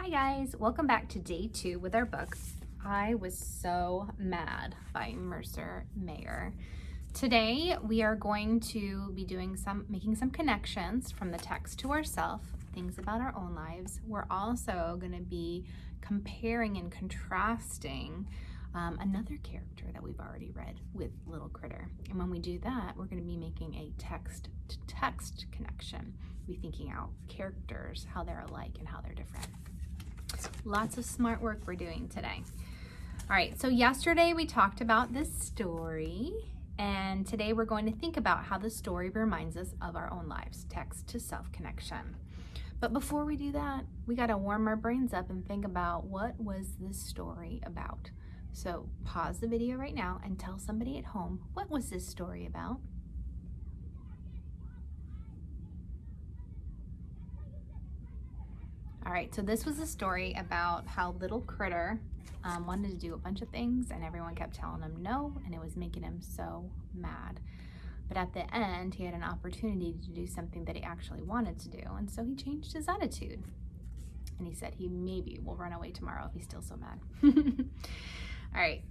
Hi guys, welcome back to day 2 with our book, I Was So Mad by Mercer Mayer. Today we are going to be making some connections from the text to ourself, things about our own lives. We're also going to be comparing and contrasting another character that we've already read with Little Critter. And when we do that, we're going to be making a text to text connection. Be thinking out characters, how they're alike and how they're different. Lots of smart work we're doing today. All right, so yesterday we talked about this story, and today we're going to think about how the story reminds us of our own lives, text to self connection. But before we do that, we got to warm our brains up and think about what was this story about. So pause the video right now and tell somebody at home, what was this story about? All right, so this was a story about how Little Critter wanted to do a bunch of things and everyone kept telling him no, and it was making him so mad. But at the end, he had an opportunity to do something that he actually wanted to do, and so he changed his attitude. And he said he maybe will run away tomorrow if he's still so mad. All right,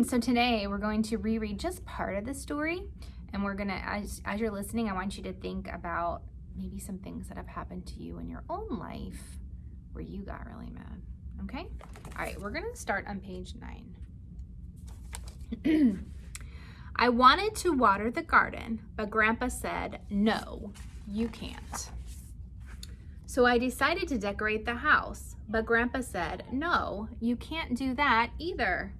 so today we're going to reread just part of the story, and we're gonna, as you're listening, I want you to think about maybe some things that have happened to you in your own life where you got really mad, okay? All right, we're gonna start on page 9. I wanted to water the garden, but Grandpa said, no, you can't. So I decided to decorate the house, but Grandpa said, no, you can't do that either.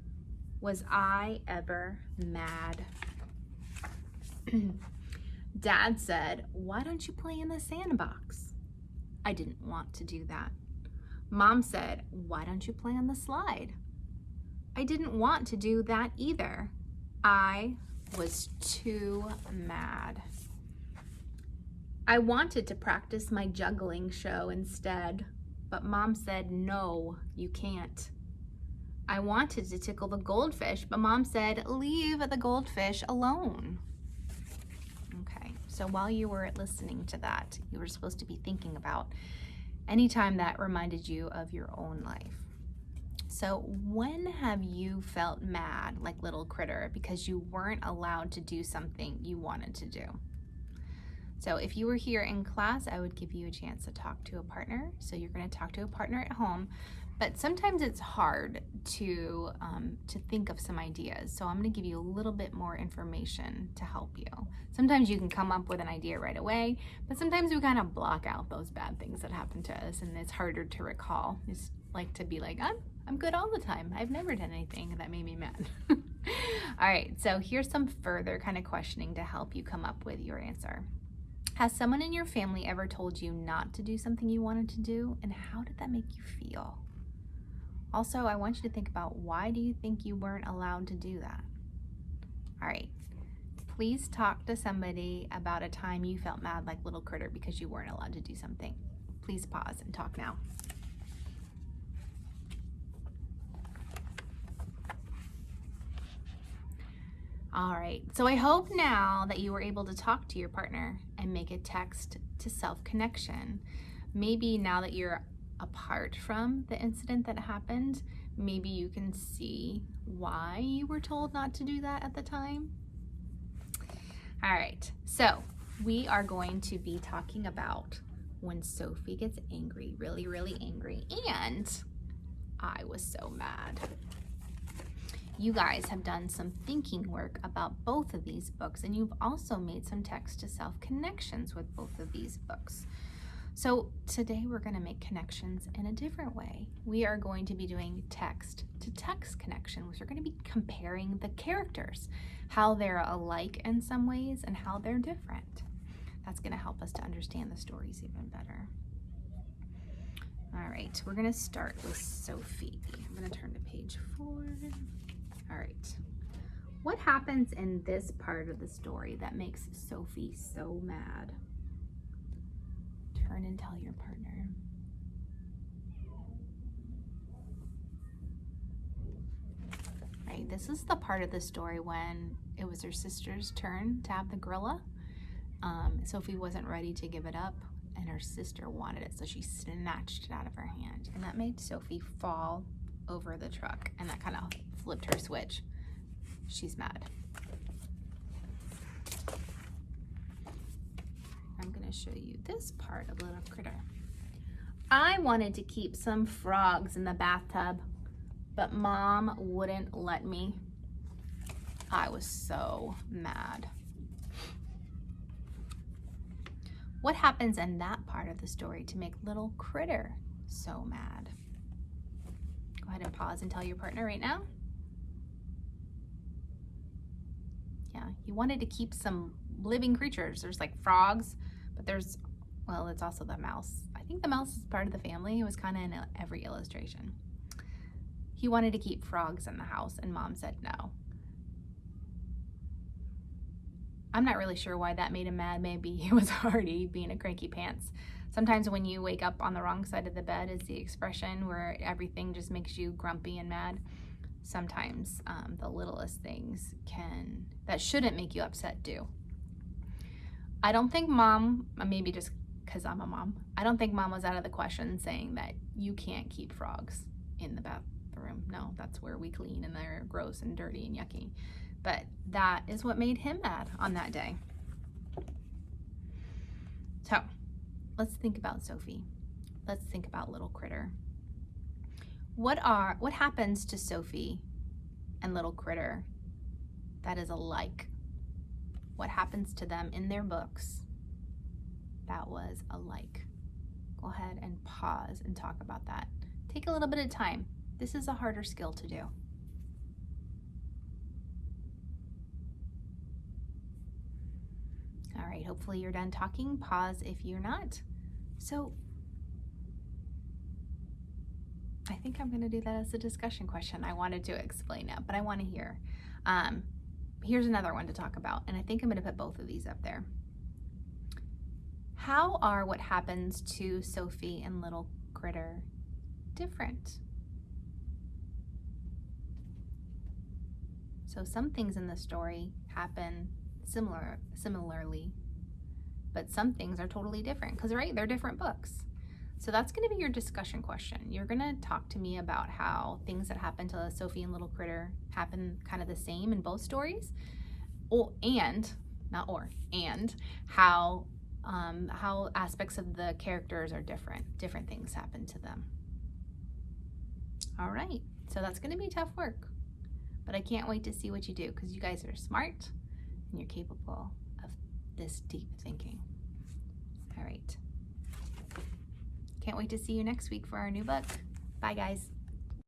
Was I ever mad? Dad said, why don't you play in the sandbox? I didn't want to do that. Mom said, why don't you play on the slide? I didn't want to do that either. I was too mad. I wanted to practice my juggling show instead, but Mom said, no, you can't. I wanted to tickle the goldfish, but Mom said, leave the goldfish alone. Okay, so while you were listening to that, you were supposed to be thinking about anytime that reminded you of your own life. So when have you felt mad like Little Critter because you weren't allowed to do something you wanted to do? So if you were here in class, I would give you a chance to talk to a partner. So you're going to talk to a partner at home, but sometimes it's hard to think of some ideas. So I'm going to give you a little bit more information to help you. Sometimes you can come up with an idea right away, but sometimes we kind of block out those bad things that happen to us, and it's harder to recall. It's like to be like, I'm good all the time. I've never done anything that made me mad. All right, so here's some further kind of questioning to help you come up with your answer. Has someone in your family ever told you not to do something you wanted to do, and how did that make you feel? Also, I want you to think about, why do you think you weren't allowed to do that? All right, please talk to somebody about a time you felt mad like Little Critter because you weren't allowed to do something. Please pause and talk now. All right, so I hope now that you were able to talk to your partner and make a text to self-connection. Maybe now that you're apart from the incident that happened, maybe you can see why you were told not to do that at the time. All right, so we are going to be talking about when Sophie gets angry, really, really angry, and I was so mad. You guys have done some thinking work about both of these books, and you've also made some text to self connections with both of these books. So today we're going to make connections in a different way. We are going to be doing text to text connections. We're going to be comparing the characters, how they're alike in some ways and how they're different. That's going to help us to understand the stories even better. All right, we're going to start with Sophie. I'm going to turn to page 4. All right, what happens in this part of the story that makes Sophie so mad? Turn and tell your partner. Right, this is the part of the story when it was her sister's turn to have the gorilla. Sophie wasn't ready to give it up, and her sister wanted it, so she snatched it out of her hand, and that made Sophie fall over the truck, and that kind of flipped her switch. She's mad. I'm gonna show you this part of Little Critter. I wanted to keep some frogs in the bathtub, but Mom wouldn't let me. I was so mad. What happens in that part of the story to make Little Critter so mad? Go ahead and pause and tell your partner right now. Yeah, he wanted to keep some living creatures. There's like frogs, but there's, well, it's also the mouse. I think the mouse is part of the family. It was kind of in every illustration. He wanted to keep frogs in the house, and Mom said no. I'm not really sure why that made him mad. Maybe he was already being a cranky pants. Sometimes when you wake up on the wrong side of the bed is the expression where everything just makes you grumpy and mad. Sometimes the littlest things that shouldn't make you upset do. I don't think Mom, maybe just because I'm a mom, I don't think Mom was out of the question saying that you can't keep frogs in the bathroom. No, that's where we clean and they're gross and dirty and yucky. But that is what made him mad on that day. So let's think about Sophie. Let's think about Little Critter. What happens to Sophie and Little Critter that is alike? What happens to them in their books that was alike? Go ahead and pause and talk about that. Take a little bit of time. This is a harder skill to do. All right, hopefully you're done talking. Pause if you're not. So I think I'm gonna do that as a discussion question. I wanted to explain it, but I wanna hear. Here's another one to talk about, and I think I'm gonna put both of these up there. How are what happens to Sophie and Little Critter different? So some things in the story happen similarly, but some things are totally different because, right, they're different books. So that's going to be your discussion question. You're going to talk to me about how things that happen to Sophie and Little Critter happen kind of the same in both stories, and how aspects of the characters are different. Different things happen to them. All right, so that's going to be tough work, but I can't wait to see what you do because you guys are smart and you're capable of this deep thinking. All right. Can't wait to see you next week for our new book. Bye, guys.